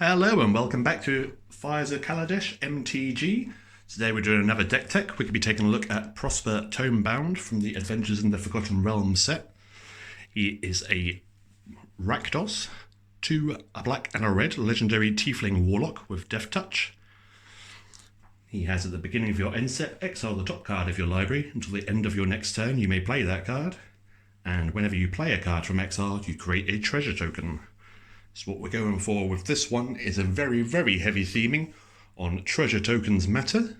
Hello and welcome back to Fires of Kaladesh MTG. Today we're doing another deck tech. We're going to be taking a look at Prosper Tome-bound from the Adventures in the Forgotten Realms set. He is a Rakdos, a black and a red legendary Tiefling Warlock with Death Touch. He has at the beginning of your end step, exile the top card of your library. Until the end of your next turn you may play that card. And whenever you play a card from exile, you create a treasure token. So what we're going for with this one is a very, very heavy theming on treasure tokens matter,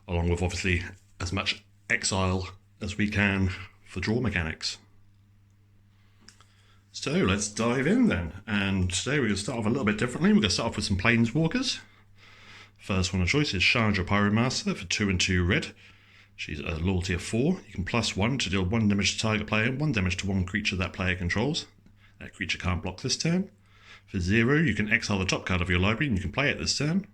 along with obviously as much exile as we can for draw mechanics. So let's dive in then. And today we're going to start off a little bit differently. We're going to start off with some Plainswalkers. First one of choice is Chandra Pyromaster for 2 and 2 red. She's a loyalty of 4. You can +1 to deal 1 damage to target player, 1 damage to one creature that player controls. That creature can't block this turn. For 0, you can exile the top card of your library and you can play it this turn.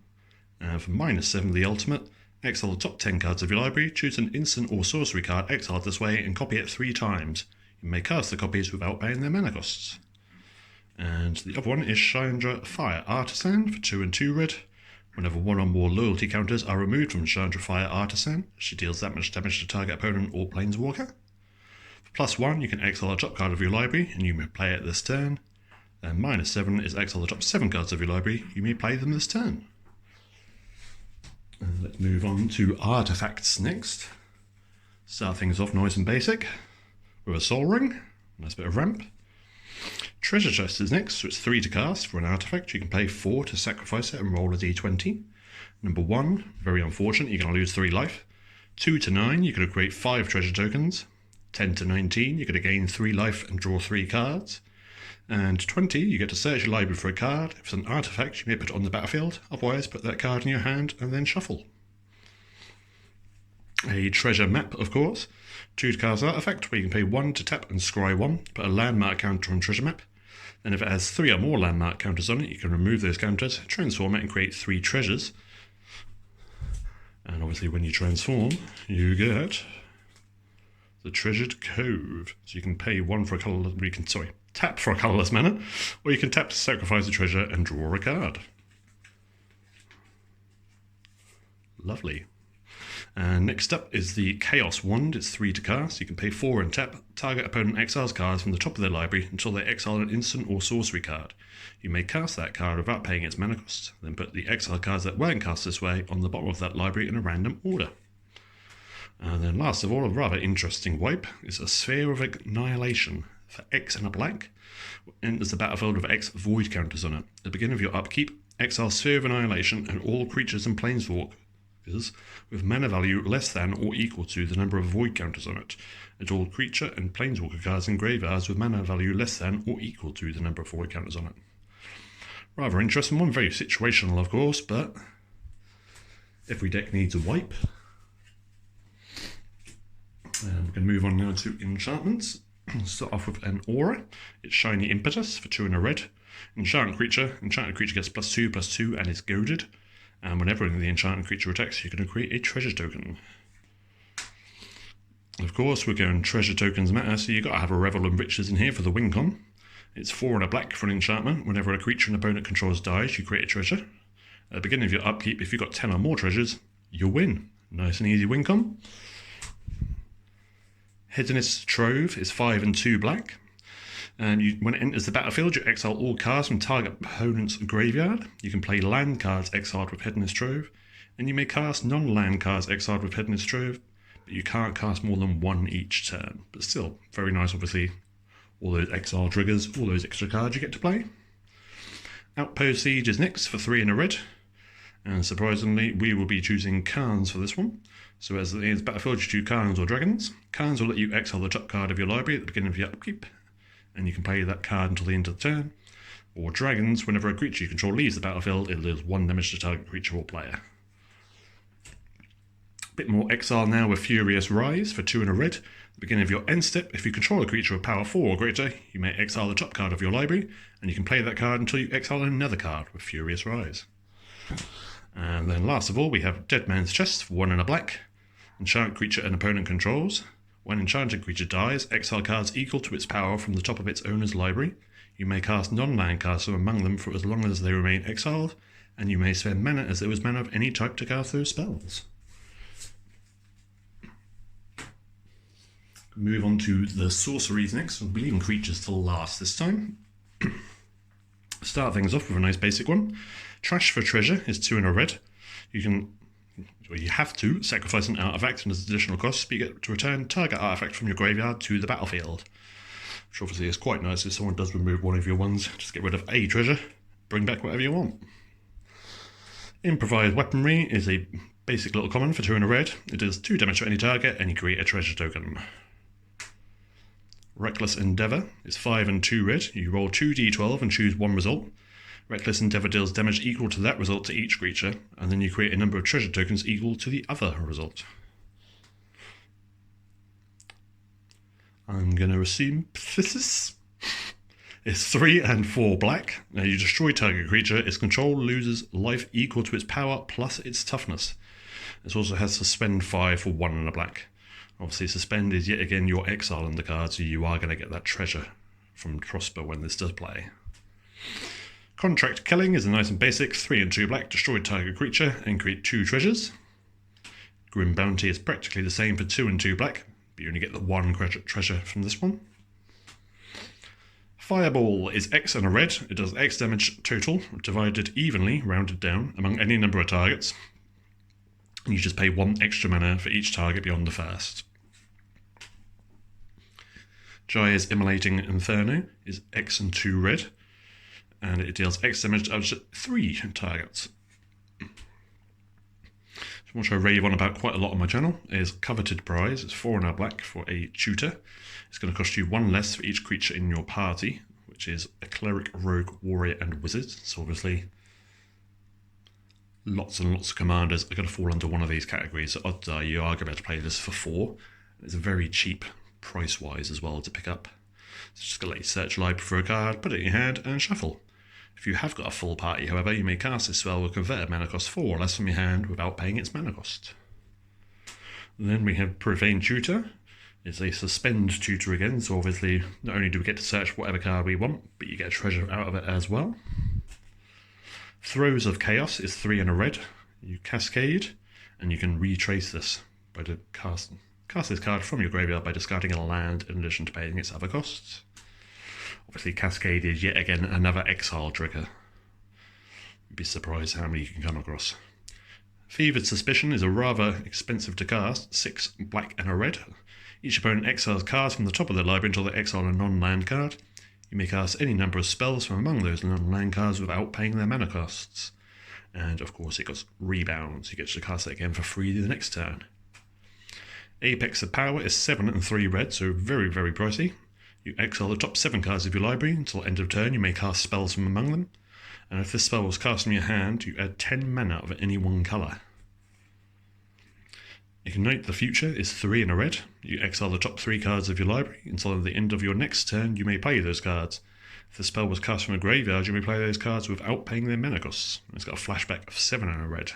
And for -7, the ultimate, exile the top 10 cards of your library, choose an instant or sorcery card exiled this way and copy it 3 times. You may cast the copies without paying their mana costs. And the other one is Chandra Fire Artisan for 2 and 2 red. Whenever one or more loyalty counters are removed from Chandra Fire Artisan, she deals that much damage to target opponent or Plainswalker. For +1, you can exile the top card of your library and you may play it this turn. And -7 is exile the top 7 cards of your library. You may play them this turn. Let's move on to artifacts next. Start things off nice and basic with a Soul Ring. Nice bit of ramp. Treasure Chest is next, so it's 3 to cast for an artifact. You can pay 4 to sacrifice it and roll a d20. Number 1, very unfortunate, you're going to lose 3 life. 2 to 9, you're going to create 5 treasure tokens. 10 to 19, you're going to gain 3 life and draw 3 cards. And 20, you get to search your library for a card. If it's an artifact, you may put it on the battlefield. Otherwise, put that card in your hand and then shuffle. A treasure map, of course. 2 to cast artifact, where you can pay 1 to tap and scry 1. Put a landmark counter on treasure map. Then if it has 3 or more landmark counters on it, you can remove those counters, transform it and create 3 treasures. And obviously when you transform, you get the Treasured Cove. So you can pay 1 for a colourless, tap for a colourless mana, or you can tap to sacrifice a treasure and draw a card. Lovely. And next up is the Chaos Wand. It's 3 to cast. You can pay 4 and tap. Target opponent exiles cards from the top of their library until they exile an instant or sorcery card. You may cast that card without paying its mana cost. Then put the exile cards that weren't cast this way on the bottom of that library in a random order. And then last of all, a rather interesting wipe is a Sphere of Annihilation. For X and a black, enters the battlefield with X void counters on it. At the beginning of your upkeep, exile Sphere of Annihilation and all creatures and planeswalkers with mana value less than or equal to the number of void counters on it, and all creature and planeswalker cards in graveyards with mana value less than or equal to the number of void counters on it. Rather interesting one, very situational of course, but every deck needs a wipe. And we can move on now to enchantments. Start off with an Aura. It's Shiny Impetus for 2 and a red. Enchanted creature gets +2/+2 and is goaded. And whenever the enchanted creature attacks, you're going to create a treasure token. Of course, we're going treasure tokens matter, so you've got to have a Revel in Riches in here for the win con. It's 4 and a black for an enchantment. Whenever a creature an opponent controls dies, you create a treasure. At the beginning of your upkeep, if you've got 10 or more treasures, you'll win. Nice and easy win con. Hedonist's Trove is 5 and 2 black. And when it enters the battlefield, you exile all cards from target opponent's graveyard. You can play land cards exiled with Hedonist's Trove, and you may cast non-land cards exiled with Hedonist's Trove, but you can't cast more than 1 each turn. But still, very nice, obviously, all those exile triggers, all those extra cards you get to play. Outpost Siege is next for 3 and a red. And surprisingly, we will be choosing Khans for this one. So as the battlefield, you choose Khans or Dragons. Khans will let you exile the top card of your library at the beginning of your upkeep, and you can play that card until the end of the turn. Or Dragons, whenever a creature you control leaves the battlefield, it deals 1 damage to target creature or player. Bit more exile now with Furious Rise for 2 and a red. At the beginning of your end step, if you control a creature with power 4 or greater, you may exile the top card of your library, and you can play that card until you exile another card with Furious Rise. And then last of all, we have Dead Man's Chest for 1 and a black. Enchant creature an opponent controls. When enchanted creature dies, exile cards equal to its power from the top of its owner's library. You may cast non-land cards from among them for as long as they remain exiled, and you may spend mana as there was mana of any type to cast those spells. Move on to the sorceries next. I'm leaving creatures till last this time. Start things off with a nice basic one. Trash for treasure is 2 and a red. You have to sacrifice an artifact and as additional cost, but you get to return target artifact from your graveyard to the battlefield. Which obviously is quite nice if someone does remove one of your ones. Just get rid of a treasure, bring back whatever you want. Improvised weaponry is a basic little common for 2 and a red. It does 2 damage to any target and you create a treasure token. Reckless Endeavour is 5 and 2 red. You roll 2d12 and choose one result. Reckless Endeavour deals damage equal to that result to each creature, and then you create a number of treasure tokens equal to the other result. I'm going to assume this is 3 and 4 black. Now you destroy target creature. Its control loses life equal to its power plus its toughness. It also has Suspend 5 for 1 and a black. Obviously, Suspend is yet again your exile in the card, so you are going to get that treasure from Prosper when this does play. Contract Killing is a nice and basic 3 and 2 black, destroy target creature and create 2 treasures. Grim Bounty is practically the same for 2 and 2 black, but you only get the 1 treasure from this one. Fireball is X and a red. It does X damage total, divided evenly, rounded down, among any number of targets. And you just pay 1 extra mana for each target beyond the first. Jaya's Immolating Inferno is X and 2 red, and it deals X damage to up to 3 targets. Which I rave on about quite a lot on my channel, is Coveted Prize. It's 4 and a black for a tutor. It's going to cost you 1 less for each creature in your party, which is a cleric, rogue, warrior, and wizard. So obviously, lots and lots of commanders are going to fall under one of these categories. So odds are you are going to be able to play this for 4. It's very cheap price-wise as well to pick up. So just going to let you search library for a card, put it in your hand, and shuffle. If you have got a full party, however, you may cast this spell with converted mana cost 4 or less from your hand without paying its mana cost. Then we have Profane Tutor. It's a suspend tutor again, so obviously not only do we get to search whatever card we want, but you get a treasure out of it as well. Throes of Chaos is 3 and a red. You cascade, and you can retrace this by cast this card from your graveyard by discarding a land in addition to paying its other costs. Obviously, Cascade is yet again another exile trigger. You'd be surprised how many you can come across. Fevered Suspicion is a rather expensive to cast, 6 black and a red. Each opponent exiles cards from the top of their library until they exile a non-land card. You may cast any number of spells from among those non-land cards without paying their mana costs. And of course, it got Rebound, so you get to cast it again for free the next turn. Apex of Power is 7 and 3 red, so very, very pricey. You exile the top 7 cards of your library until end of turn. You may cast spells from among them. And if this spell was cast from your hand, you add 10 mana of any one colour. Ignite the Future is 3 and a red. You exile the top 3 cards of your library until at the end of your next turn you may play those cards. If the spell was cast from a graveyard, you may play those cards without paying their mana costs. It's got a flashback of 7 and a red.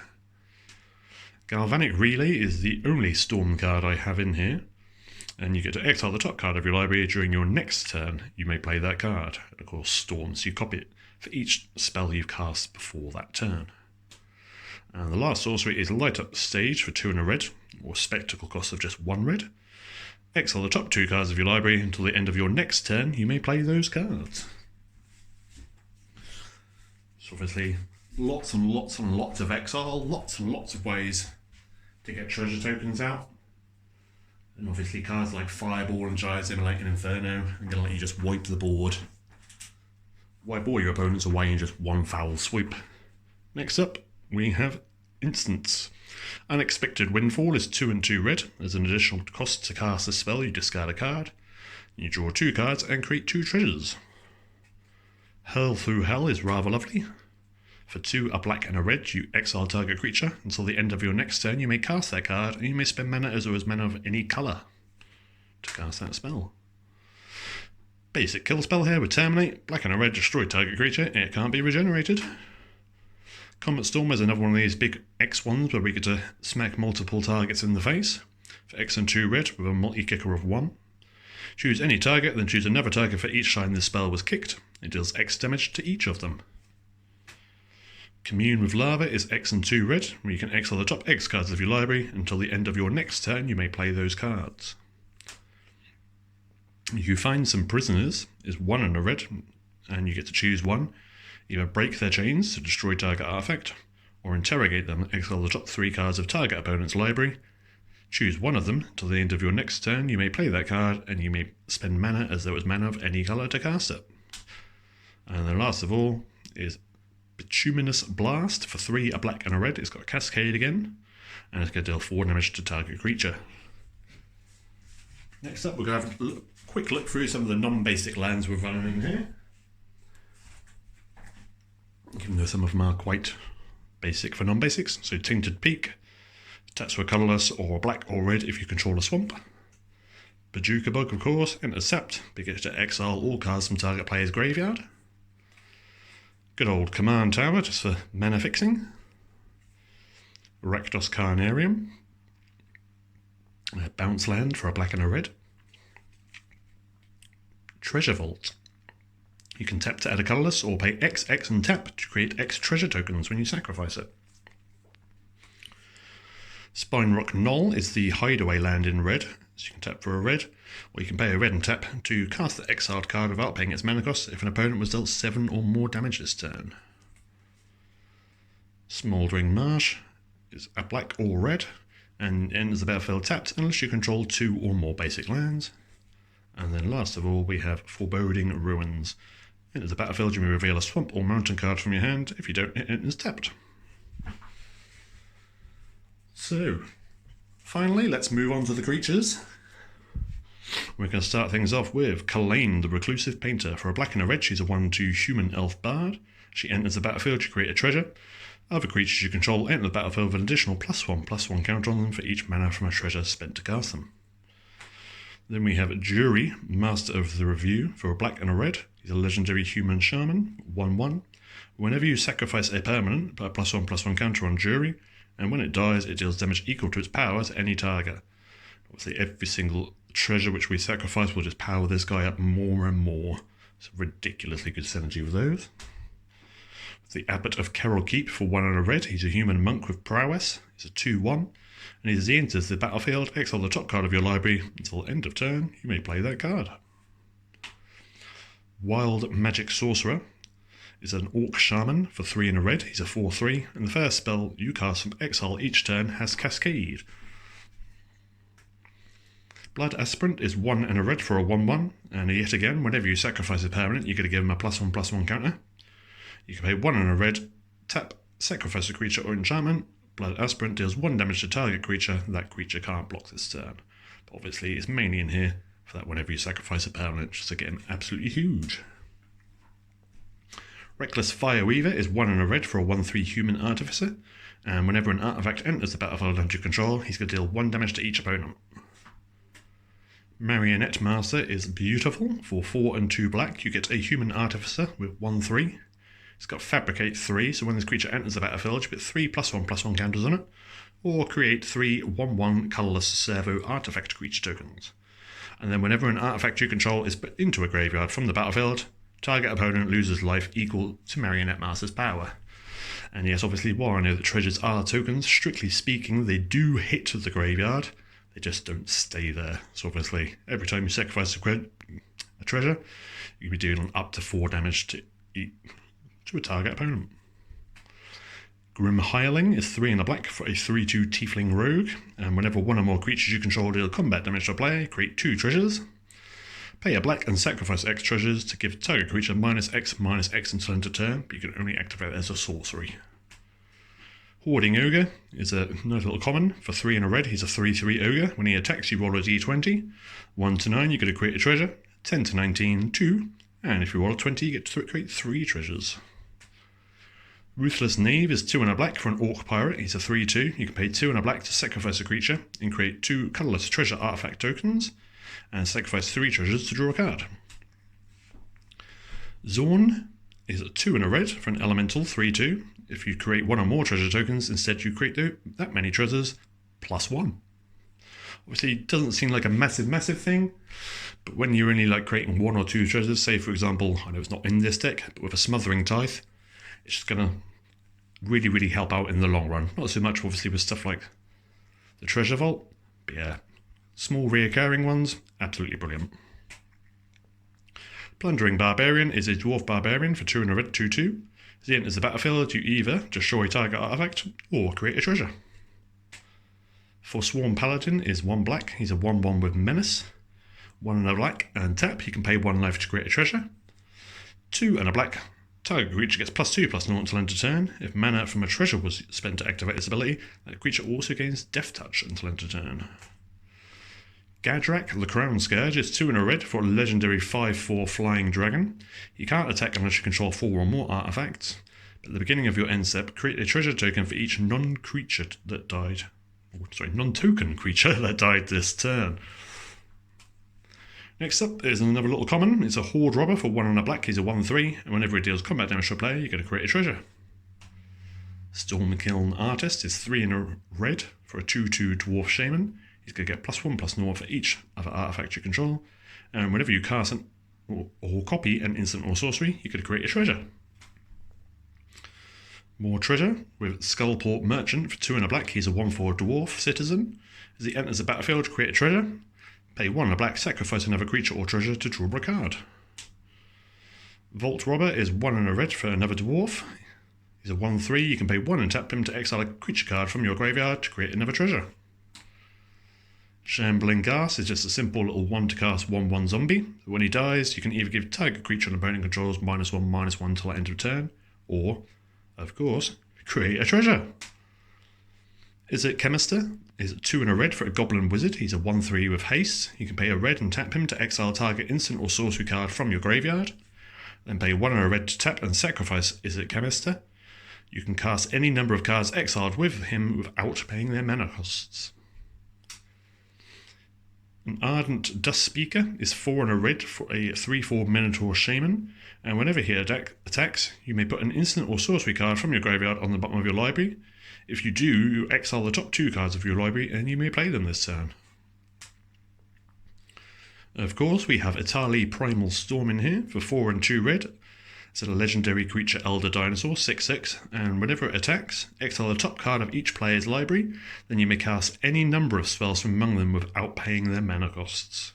Galvanic Relay is the only Storm card I have in here. And you get to exile the top card of your library during your next turn. You may play that card. And of course, Storm, so you copy it for each spell you've cast before that turn. And the last sorcery is Light Up the Stage for 2 and a red, or Spectacle cost of just 1 red. Exile the top 2 cards of your library until the end of your next turn. You may play those cards. So obviously, lots and lots and lots of exile, lots and lots of ways to get treasure tokens out. And obviously cards like Fireball and Jaya's Immolating Inferno are going to let you just wipe the board. Wipe all your opponents away in just one foul sweep. Next up, we have Instants. Unexpected Windfall is 2 and 2 red. As an additional cost to cast a spell, you discard a card. You draw 2 cards and create 2 treasures. Hurl Through Hell is rather lovely. For 2, a black and a red, you exile target creature. Until the end of your next turn, you may cast that card, and you may spend mana as well as mana of any colour to cast that spell. Basic kill spell here with Terminate. Black and a red, destroy target creature. It can't be regenerated. Comet Storm is another one of these big X ones where we get to smack multiple targets in the face. For X and 2 red with a multi-kicker of 1. Choose any target, then choose another target for each time this spell was kicked. It deals X damage to each of them. Commune with Lava is X and 2 red, where you can exile the top X cards of your library. Until the end of your next turn, you may play those cards. You find some prisoners is 1 and a red, and you get to choose one. Either break their chains to destroy target artifact, or interrogate them and exile the top 3 cards of target opponent's library. Choose one of them. Till the end of your next turn, you may play that card, and you may spend mana as though it was mana of any colour to cast it. And the last of all is Bituminous Blast for 3, a black and a red. It's got a Cascade again, and it's going to deal 4 damage to target creature. Next up, we're going to have a quick look through some of the non-basic lands we're running here. Even though some of them are quite basic for non-basics. So Tainted Peak, taps for colourless or black or red if you control a swamp. Bajuka Bug, of course, Intercept, but you get to exile all cards from target player's graveyard. Good old Command Tower, just for mana fixing. Rakdos Carnarium. Bounce Land for a black and a red. Treasure Vault. You can tap to add a colourless or pay X and tap to create X treasure tokens when you sacrifice it. Spine Rock Knoll is the hideaway land in red, so you can tap for a red, or you can pay a red and tap to cast the exiled card without paying its mana cost if an opponent was dealt 7 or more damage this turn. Smouldering Marsh is a black or red, and enters the battlefield tapped unless you control 2 or more basic lands. And then last of all, we have Foreboding Ruins. Enters the battlefield, you may reveal a swamp or mountain card from your hand. If you don't, it enters tapped. So, finally, let's move on to the creatures. We're going to start things off with Kalain, the Reclusive Painter. For a black and a red, she's a 1/2 human elf bard. She enters the battlefield to create a treasure. Other creatures you control enter the battlefield with an additional +1/+1 counter on them for each mana from a treasure spent to cast them. Then we have Jury, Master of the Review. For a black and a red, he's a legendary human shaman, 1/1. Whenever you sacrifice a permanent, put a +1/+1 counter on Jury, and when it dies, it deals damage equal to its power to any target. Obviously, every single treasure which we sacrifice will just power this guy up more and more. It's a ridiculously good synergy with those. The Abbot of Carol Keep for 1 and a red. He's a human monk with prowess. He's a 2/1. And as he enters the battlefield, exile the top card of your library. Until end of turn, you may play that card. Wild Magic Sorcerer is an Orc Shaman for 3 and a red. He's a 4/3. And the first spell you cast from exile each turn has Cascade. Blood Aspirant is 1 and a red for a 1/1. And yet again, whenever you sacrifice a permanent, you're going to give him a +1/+1 counter. You can pay 1 and a red, tap, sacrifice a creature or enchantment. Blood Aspirant deals 1 damage to target creature. That creature can't block this turn. But obviously, it's mainly in here for that whenever you sacrifice a permanent, just to get him absolutely huge. Reckless Fireweaver is 1 and a red for a 1/3 human artificer. And whenever an artifact enters the battlefield under your control, he's going to deal 1 damage to each opponent. Marionette Master is beautiful. For 4 and 2 black, you get a human artificer with 1/3. It's got Fabricate 3, so when this creature enters the battlefield, you put 3 +1/+1 counters on it, or create 3 1/1 colourless servo artifact creature tokens. And then whenever an artifact you control is put into a graveyard from the battlefield, target opponent loses life equal to Marionette Master's power. And yes, obviously, while I know that treasures are tokens, strictly speaking, they do hit the graveyard. They just don't stay there. So obviously, every time you sacrifice a treasure, you'll be dealing up to 4 damage to a target opponent. Grim Hireling is 3 and a black for a 3/2 Tiefling Rogue, and whenever 1 or more creatures you control deal combat damage to a player, create 2 treasures. Pay a black and sacrifice X treasures to give target creature -X until end of turn, but you can only activate it as a sorcery. Hoarding Ogre is a nice little common. For 3 and a red, he's a 3/3 Ogre. When he attacks, you roll a d20. 1 to 9, you're going to create a treasure. 10 to 19, 2. And if you roll a 20, you get to create 3 treasures. Ruthless Knave is 2 and a black for an Orc Pirate. He's a 3/2. You can pay 2 and a black to sacrifice a creature and create 2 colourless treasure artifact tokens and sacrifice 3 treasures to draw a card. Zorn is a 2 and a red for an Elemental 3/2. If you create 1 or more treasure tokens, instead you create that many treasures +1. Obviously, it doesn't seem like a massive thing, but when you're only like creating 1 or 2 treasures, say for example, I know it's not in this deck, but with a Smothering Tithe, it's just going to really help out in the long run. Not so much obviously with stuff like the Treasure Vault, but yeah, small reoccurring ones, absolutely brilliant. Plundering Barbarian is a Dwarf Barbarian for 2 and a red 2/2. As he enters the battlefield, you either destroy target artifact or create a treasure. Forsworn Paladin is 1 black, he's a 1/1 with Menace. 1 and a black and tap, you can pay 1 life to create a treasure. 2 and a black, target creature gets +2/+0 until end of turn. If mana from a treasure was spent to activate this ability, that creature also gains Death Touch until end of turn. Gadrak, the Crown Scourge, is 2 and a red for a legendary 5/4 flying dragon. You can't attack unless you control 4 or more artifacts. But at the beginning of your end step, create a treasure token for each non-token creature that died this turn. Next up is another little common. It's a Horde Robber for 1 and a black, he's a 1/3, and whenever it deals combat damage to a player, you get to create a treasure. Stormkiln Artist is 3 and a red for a 2/2 Dwarf Shaman. He's going to get +1/+0 for each other artifact you control, and whenever you cast or copy an instant or sorcery, you get to create a treasure. More treasure with Skullport Merchant for 2 and a black, he's a 1/4 Dwarf Citizen. As he enters the battlefield, create a treasure. Pay 1 and a black, sacrifice another creature or treasure to draw a card. Vault Robber is 1 and a red for another dwarf. He's a 1/3, you can pay 1 and tap him to exile a creature card from your graveyard to create another treasure. Shambling Ghast is just a simple little 1 to cast 1/1 zombie. When he dies, you can either give target creature and opponent controls -1/-1 till the end of turn, or, of course, create a treasure. Izzet Chemister is 2 and a red for a Goblin Wizard. He's a 1/3 with haste. You can pay a red and tap him to exile target instant or sorcery card from your graveyard. Then pay 1 and a red to tap and sacrifice Izzet Chemister. You can cast any number of cards exiled with him without paying their mana costs. An Ardent Dust Speaker is 4 and a red for a 3/4 Minotaur Shaman, and whenever he attacks, you may put an instant or sorcery card from your graveyard on the bottom of your library. If you do, you exile the top 2 cards of your library and you may play them this turn. Of course, we have Etali Primal Storm in here for 4 and 2 red. It's a legendary creature Elder Dinosaur, 6/6, and whenever it attacks, exile the top card of each player's library, then you may cast any number of spells from among them without paying their mana costs.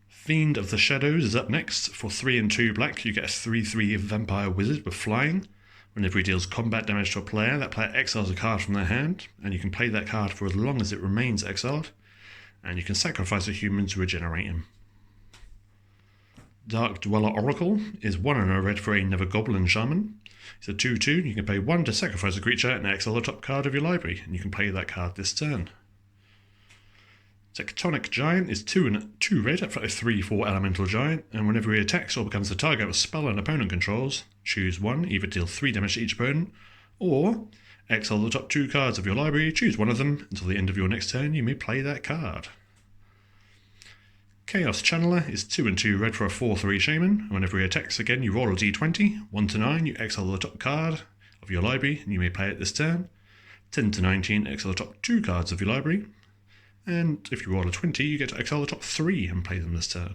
Fiend of the Shadows is up next. For 3 and 2 black, you get a 3/3 Vampire Wizard with flying. Whenever he deals combat damage to a player, that player exiles a card from their hand, and you can play that card for as long as it remains exiled, and you can sacrifice a human to regenerate him. Dark Dweller Oracle is 1 and a red for another Goblin Shaman. It's a 2/2, you can pay 1 to sacrifice a creature and exile the top card of your library, and you can play that card this turn. Tectonic Giant is 2 and 2 red for a 3/4 Elemental Giant, and whenever he attacks or becomes the target of a spell an opponent controls, choose 1, either deal 3 damage to each opponent, or exile the top 2 cards of your library, choose one of them, until the end of your next turn you may play that card. Chaos Channeler is 2 and 2 red for a 4/3 Shaman, and whenever he attacks again you roll a d20, 1 to 9 you exile the top card of your library and you may play it this turn, 10 to 19 exile the top 2 cards of your library, and if you roll a 20 you get to exile the top 3 and play them this turn.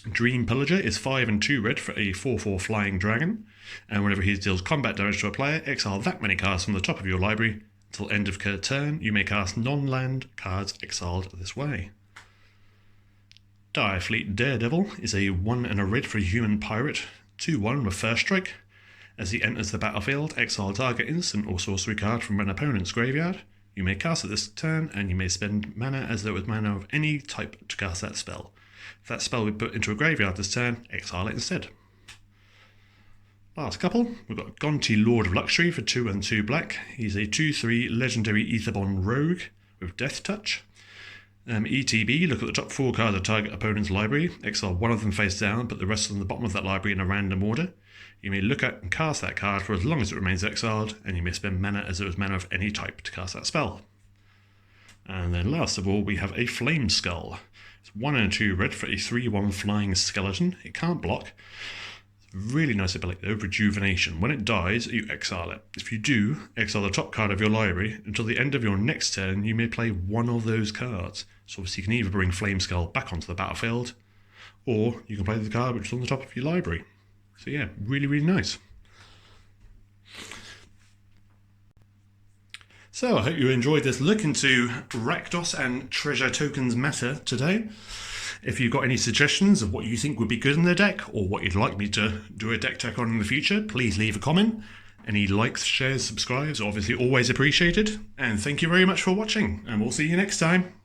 Dream Pillager is 5 and 2 red for a 4/4 Flying Dragon, and whenever he deals combat damage to a player, exile that many cards from the top of your library. Until end of turn, you may cast non-land cards exiled this way. Direfleet Daredevil is a 1 and a red for a Human Pirate, 2/1 with First Strike. As he enters the battlefield, exile target instant or sorcery card from an opponent's graveyard. You may cast it this turn, and you may spend mana as though it was mana of any type to cast that spell. If that spell we put into a graveyard this turn, exile it instead. Last couple, we've got Gonti Lord of Luxury for 2 and 2 black. He's a 2/3 legendary Aetherbond Rogue with Death Touch. ETB, look at the top 4 cards of target opponent's library, exile one of them face down, put the rest on the bottom of that library in a random order. You may look at and cast that card for as long as it remains exiled, and you may spend mana as though it was mana of any type to cast that spell. And then last of all, we have a Flame Skull. It's 1 and 2 red for a 3/1 Flying Skeleton. It can't block. Really nice ability though, Rejuvenation. When it dies, you exile it. If you do, exile the top card of your library. Until the end of your next turn, you may play one of those cards. So obviously you can either bring Flameskull back onto the battlefield, or you can play the card which is on the top of your library. So yeah, really, really nice. So I hope you enjoyed this look into Rakdos and Treasure Tokens meta today. If you've got any suggestions of what you think would be good in the deck, or what you'd like me to do a deck tech on in the future, please leave a comment. Any likes, shares, subscribes are obviously always appreciated. And thank you very much for watching, and we'll see you next time.